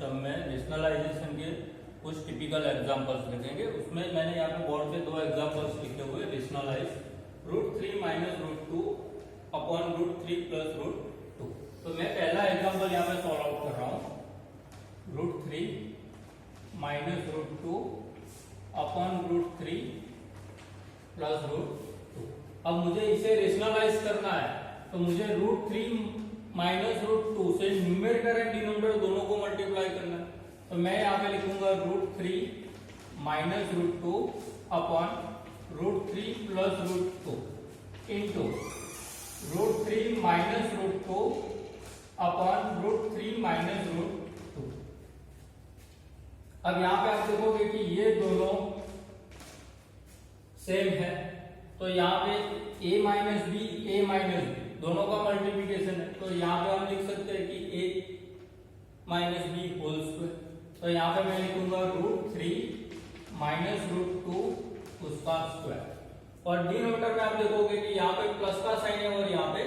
System में rationalisation के कुछ टिपिकल एग्जांपल्स लिखेंगे। उसमें मैंने यहाँ पे बोर्ड पे दो एग्जांपल्स लिखे हुए। Rationalize √3 minus √2 upon √3 plus √2। तो मैं पहला एग्जांपल यहाँ पे सॉल्व आउट कर रहा हूँ। √3 माइनस √2 अपॉन √3 प्लस √2। अब मुझे इसे रेशनलाइज करना है, तो मुझे √3 माइनस √2 से न्यूमेरेटर एंड डिनोमिनेटर दोनों को मल्टीप्लाई करना है। तो मैं यहाँ पे लिखूंगा √3 minus √2 upon √3 plus √2 into √3 minus √2 upon √3 minus √2। अब यहाँ पे आप देखोगे कि ये दोनों सेम है, तो यहाँ पे a minus b a minus b दोनों का मल्टीप्लिकेशन है। तो यहाँ पे हम लिख सकते हैं कि a minus b whole square. तो यहाँ पे मैं लिखूंगा √3 माइनस √2 उसका स्क्वायर। और डिनोमिनेटर में आप देखोगे कि यहाँ पे प्लस का साइन है और यहाँ पे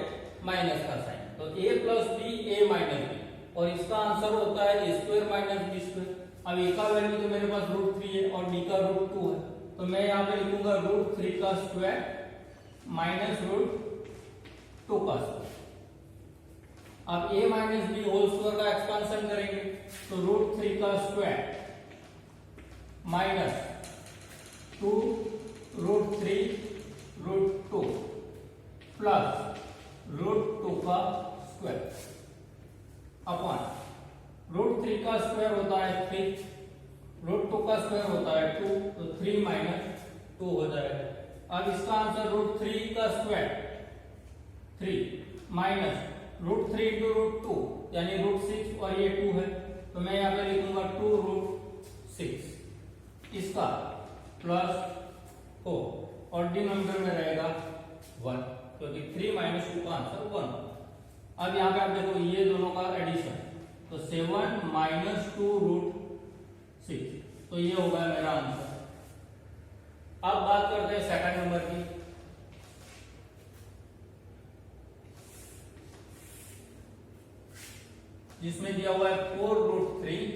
माइनस का साइन। तो a plus b a minus b, और इसका आंसर होता है a square minus b square. अब a का वैल्यू तो मेरे पास √3 है और b का √2 है, तो मैं यहाँ पे लिखूंगा √3 का स्क्वायर माइनस √2 का स्क्वायर। अब a minus b whole square का एक्सपांशन करेंगे, तो √3 का स्क्वायर माइनस 2 √3 √2 प्लस √2 का स्क्वायर अपॉन √3 का स्क्वायर होता है 3, √2 का स्क्वायर होता है 2, तो 3 माइनस 2 हो जाएगा। अब इसका आंसर √3 का स्क्वायर 3 माइनस √3 इंटू √2 यानी √6 और ये 2 है, तो मैं यहाँ पे लिखूंगा 2√6 इसका प्लस 4 और डिनोमिनेटर में रहेगा 1, क्योंकि 3 माइनस 2 का आंसर 1। अब यहाँ पे आप देखो ये दोनों का एडिशन, तो 7 माइनस 2√6, तो ये होगा मेरा आंसर। अब बात करते हैं सेकंड नंबर की। जिसमें दिया हुआ है 4√3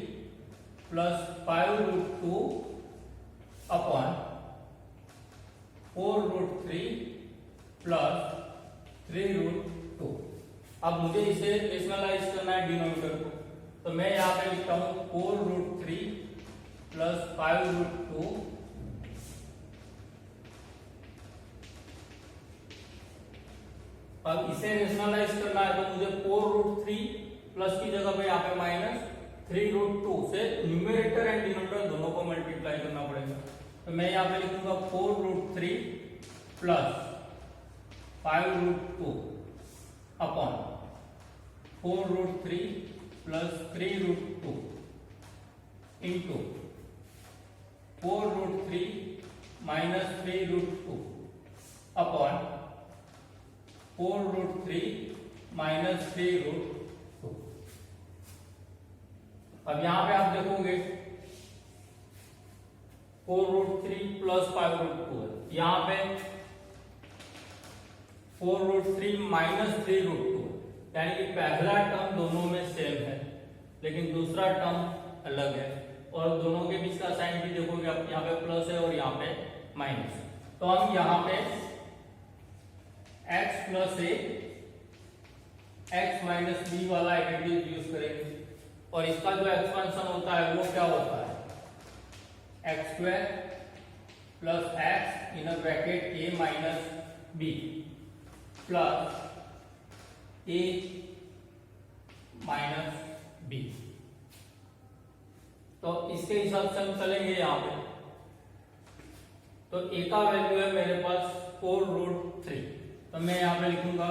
प्लस 5√2 अपॉन 4√3 प्लस 3√2। अब मुझे इसे रेशनलाइज करना है डिनोमिनेटर को, तो मैं यहाँ पे लिखता हूं 4√3 प्लस 5√2 अब इसे रेशनलाइज करना है, तो मुझे 4√3 प्लस की जगह पे यहाँ पे माइनस 3√2 से न्यूमेरेटर एंड डिनोमिनेटर दोनों को मल्टीप्लाई करना पड़ेगा। तो मैं यहाँ पे लिखूंगा 4√3 plus 5√2 upon 4√3 plus 3√2 into 4√3 minus 3√2 upon 4√3 minus 3√2। अब यहां पे आप देखोगे 4√3 प्लस 5√2 है, यहां पे 4√3 माइनस 3√2 यानी कि पहला टर्म दोनों में सेम है लेकिन दूसरा टर्म अलग है, और दोनों के बीच का साइन भी देखोगे आप, यहाँ पे प्लस है और यहाँ पे माइनस। तो हम यहाँ पे x plus a x minus b वाला आइडेंटिटी यूज करेंगे, और इसका जो एक्सपेंशन होता है वो क्या होता है x square plus x in bracket a minus b plus a minus b। तो इसके हिसाब से हम चलेंगे यहाँ पे, तो a का वैल्यू है मेरे पास 4√3, तो मैं यहाँ पे लिखूंगा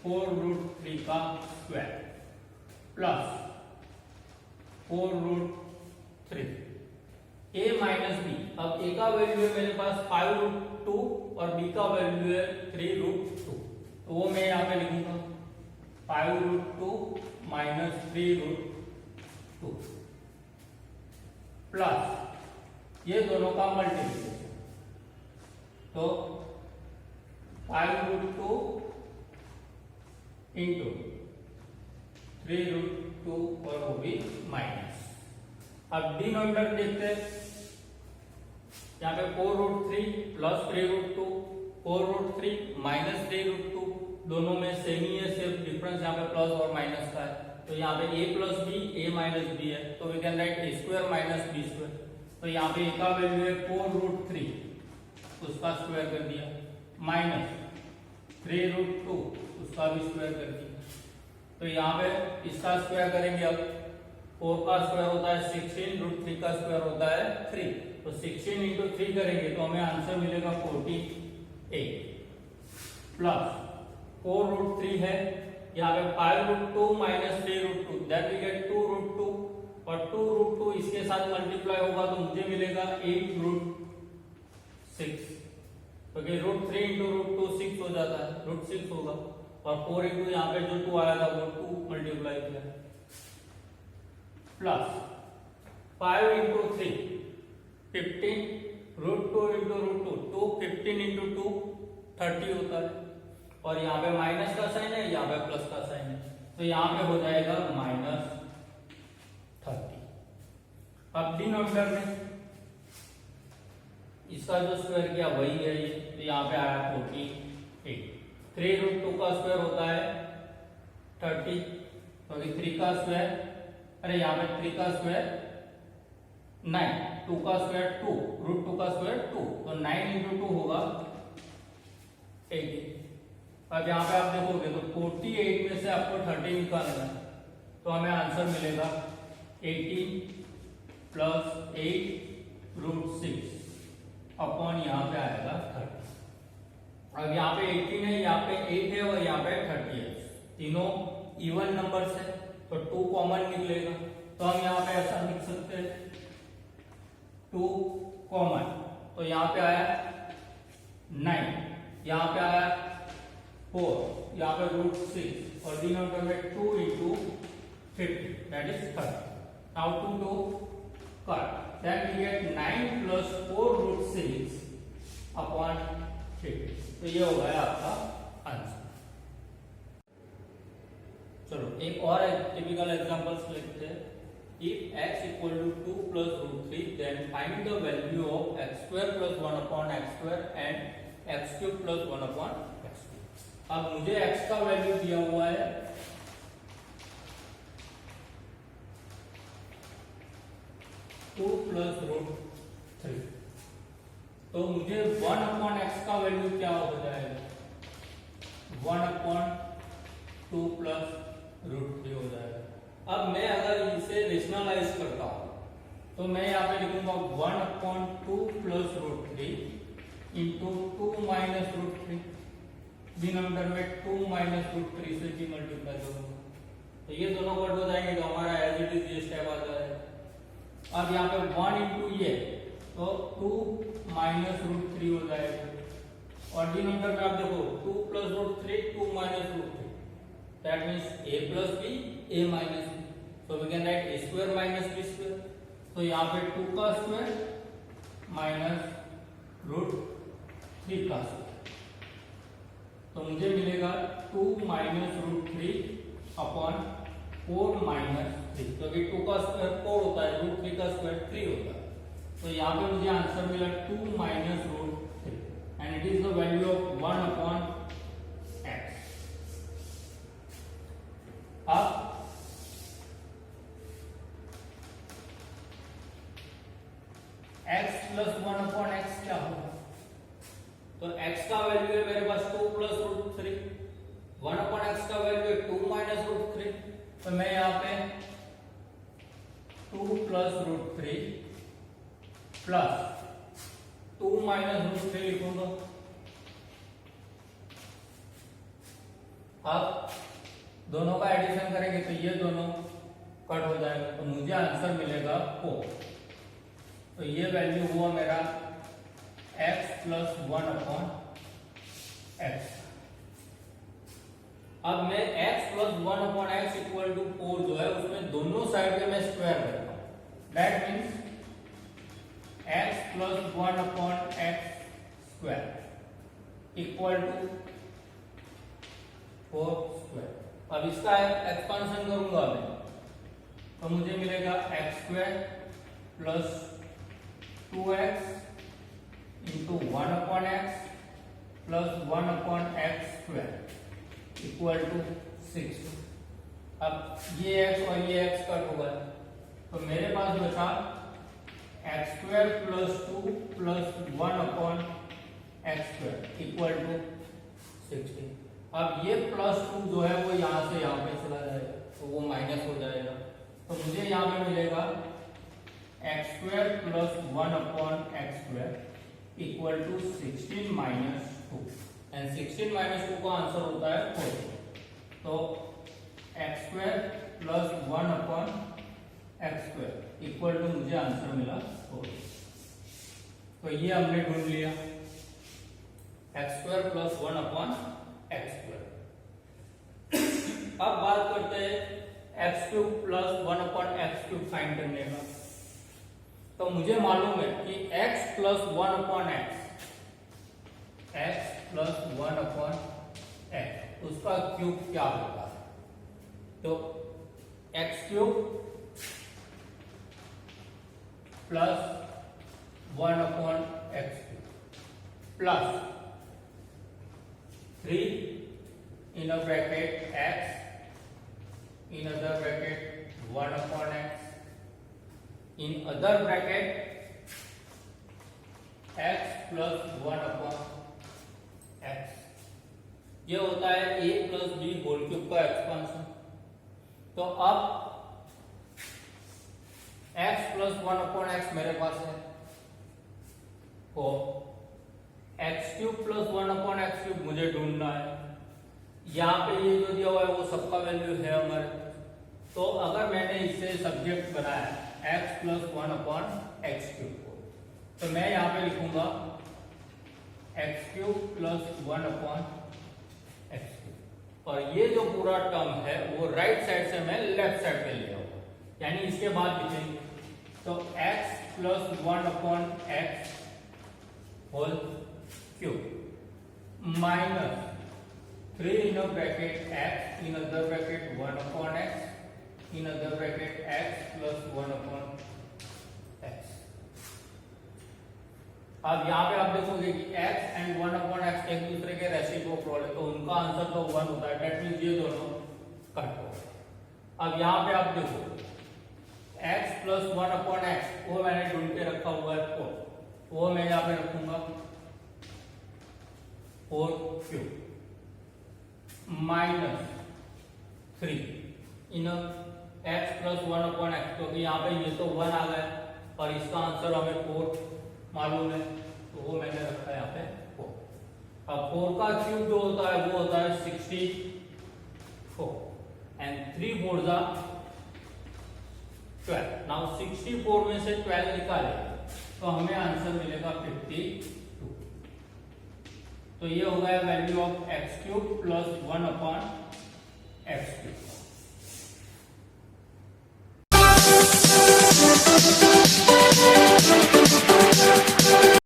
4√3 का square plus 4√3 a minus b। अब a का वैल्यू है मेरे पास 5√2 और b का वैल्यू है 3√2, तो वो मैं यहाँ पे लिखूंगा 5√2 माइनस 3√2 प्लस ये दोनों का मल्टीप्लिकेशन, तो 5√2 इंटू 3√2 और वो भी माइनस। अब डिनोमिनेटर देखते हैं, यहाँ पे 4√3 प्लस 3√2, 4√3 माइनस 3√2, दोनों में सेम ही है, सिर्फ डिफरेंस यहाँ पे प्लस और माइनस का है। तो यहाँ पे a plus b, a minus b है, तो we can write a square minus b square. तो यहाँ पे a का वैल्यू है 4√3, उसका स्क्वायर कर दिया, माइनस 3√2, उसका भी स्क्वायर कर दिया। तो यहाँ पे इसका स्क्वायर करेंगे, अब 4 का स्क्वायर होता है 16, √3 का स्क्वायर होता है 3, तो 16 इंटू 3 करेंगे तो हमें आंसर मिलेगा 48 प्लस 4√3 है, यहाँ पे 5√2 माइनस 3√2, दैट वी गेट 2√2, और 2√2 इसके साथ मल्टीप्लाई होगा तो मुझे मिलेगा 8√6, क्योंकि √3 इंटू √2 6 हो जाता है, √6 होगा, और 4 इंटू यहाँ पे जो 2 आएगा वो 2 मल्टीप्लाई किया, प्लस 5 इंटू 3 15, √2 इंटू √2 2, 15 इंटू 2 30 होता है, और यहाँ पे माइनस का साइन है, यहाँ पे प्लस का साइन है, तो यहाँ पे हो जाएगा -30। अब डिनोमिनेटर में इसका जो स्क्वायर किया वही है ये, तो यहाँ पे आया 48। 3√2 का स्क्वायर होता है 30, तो 3 का स्क्वायर, अरे यहाँ पे 3 का स्क्वायर 9, 2 का स्क्वायर 2, √2 का स्क्वायर 2, तो 9 इंटू 2 होगा 80। अब यहाँ पे आप देखोगे तो 48 में से आपको 30 निकालना है, तो हमें आंसर मिलेगा 18 प्लस 8√6 अपॉन यहाँ पे आएगा 30। अब यहाँ पे 18 है, यहाँ पे 8 है, और यहाँ पे 30 है, तीनों इवन नंबर्स है, तो 2 कॉमन निकलेगा, तो हम यहाँ पे ऐसा लिख सकते हैं 2 कॉमन, तो यहाँ पे आया 9, यहाँ पे आया 4, यहाँ पे √6, और डिनोमिनेटर में 2 into 50, that is 30। Now to do cut, then we get 9 plus 4√6 upon 50, तो ये हो गया आपका आंसर। चलो एक और टिपिकल एग्जांपल्स लेते हैं। If x equal to 2 plus √3, then find the value of x square plus 1 upon x square and x cube plus 1 upon x cube। अब मुझे x का वैल्यू दिया हुआ है 2 प्लस √3, तो मुझे 1 अपॉन x का वैल्यू क्या हो जाएगा, 1 अपॉन 2 प्लस √3 हो जाएगा। अब मैं अगर इसे रेशनलाइज करता हूं तो मैं यहाँ पे लिखूंगा 1 upon 2 plus √3 into 2 minus √3, denominator में 2 माइनस √3 से भी मल्टीप्लाई करूंगा, तो ये दोनों कट हो जाएंगे, तो हमारा एज इट इज ये स्टेप आ जाएगा। अब यहाँ पे 1 इंटू ये, तो 2 माइनस √3 हो जाएगा, और डिनोमिनेटर में आप देखो 2 plus √3 2 minus √3, that means a plus b, a minus b, so we can write a square minus b square, तो यहाँ पे 2 का स्क्वायर माइनस √3 का स्क्वायर, तो मुझे मिलेगा 2 माइनस √3 अपॉन 4 माइनस 3, क्योंकि 2 का स्क्वायर 4 होता है, √3 का स्क्वायर 3 होता है, तो यहाँ पे मुझे आंसर मिला 2 minus √3, and it is the value of 1 upon x। अब x प्लस 1 अपॉन x क्या होगा, तो x का वैल्यू है मेरे पास 2 प्लस √3, 1 अपॉन x का वैल्यू है 2 माइनस √3, तो मैं यहाँ पे 2 प्लस √3 प्लस 2 माइनस √3 लिखूंगा। अब दोनों का एडिशन करेंगे तो ये दोनों कट हो जाएगा, तो मुझे आंसर मिलेगा 4, तो ये वैल्यू हुआ मेरा x प्लस 1 अपॉन x। अब मैं x plus 1 upon x equal to 4 जो है उसमें दोनों साइड पे मैं स्क्वायर करता हूं, that means x plus 1 upon x square equal to 4 square, अब इसका एक्सपांशन करूंगा मैं तो मुझे मिलेगा x square plus 2x into 1 upon x plus 1 upon x square equal to 6। अब ये x और ये x कट होगा तो मेरे पास बचा x square plus 2 plus 1 upon x square equal to 60। अब ये प्लस 2 जो है वो यहाँ से यहाँ पे चला जाएगा तो वो माइनस हो जाएगा तो मुझे यहाँ पे मिलेगा x square plus 1 upon x square equal to 16 minus 2 and 16 minus 2 का आंसर होता है 4। तो x square plus 1 upon x square equal to मुझे आंसर मिला 4। तो ये हमने ढूंढ लिया x square plus 1 upon x square. अब बात करते हैं x cube plus 1 upon x cube find करने का। तो मुझे मालूम है कि x plus 1 upon x plus 1 upon x उसका क्यूब क्या होगा। तो x cube plus 1 upon x cube plus 3 in a bracket x in other bracket 1 upon x in other bracket x plus 1 upon x। ये होता है a plus b whole cube का expansion. तो अब x प्लस 1 अपॉन एक्स मेरे पास है तो x cube plus 1 upon x cube मुझे ढूंढना है। यहाँ पे ये जो दिया हुआ है वो सबका वैल्यू है हमारे। तो अगर मैंने इसे सब्जेक्ट बनाया x plus 1 upon x cube को तो मैं यहाँ पे लिखूंगा x cube plus 1 upon x cube और ये जो पूरा टर्म है वो राइट साइड से मैं लेफ्ट साइड पे ले आऊंगा यानी इसके बाद लिखेंगे तो x plus 1 upon x whole cube minus 3 in a bracket x in other bracket 1 upon x in other bracket x plus 1 upon x। अब यहाँ पे आप देखोगे कि x एंड 1 अपॉन x एक दूसरे के रेसिप्रोकल है तो उनका आंसर तो 1 होता है। दैट मींस ये दोनों कट हो गए। अब यहाँ पे आप देखो x प्लस 1 अपॉन एक्स वो मैंने ढूंढ के रखा हुआ है 4 वो मैं यहाँ पे रखूंगा 4 क्यूब माइनस 3 इन x प्लस 1 अपॉन एक्स क्योंकि यहाँ पे ये तो 1 आ गया और इसका आंसर हमें 4 मालूम है तो वो मैंने रखा है यहाँ पे 4। अब 4 का क्यूब जो होता है वो होता है 64 एंड 3 4 जा 12। नाउ 64 में से 12 निकाले तो हमें आंसर मिलेगा 52। तो ये हो गया value of x cube plus 1 upon x cube.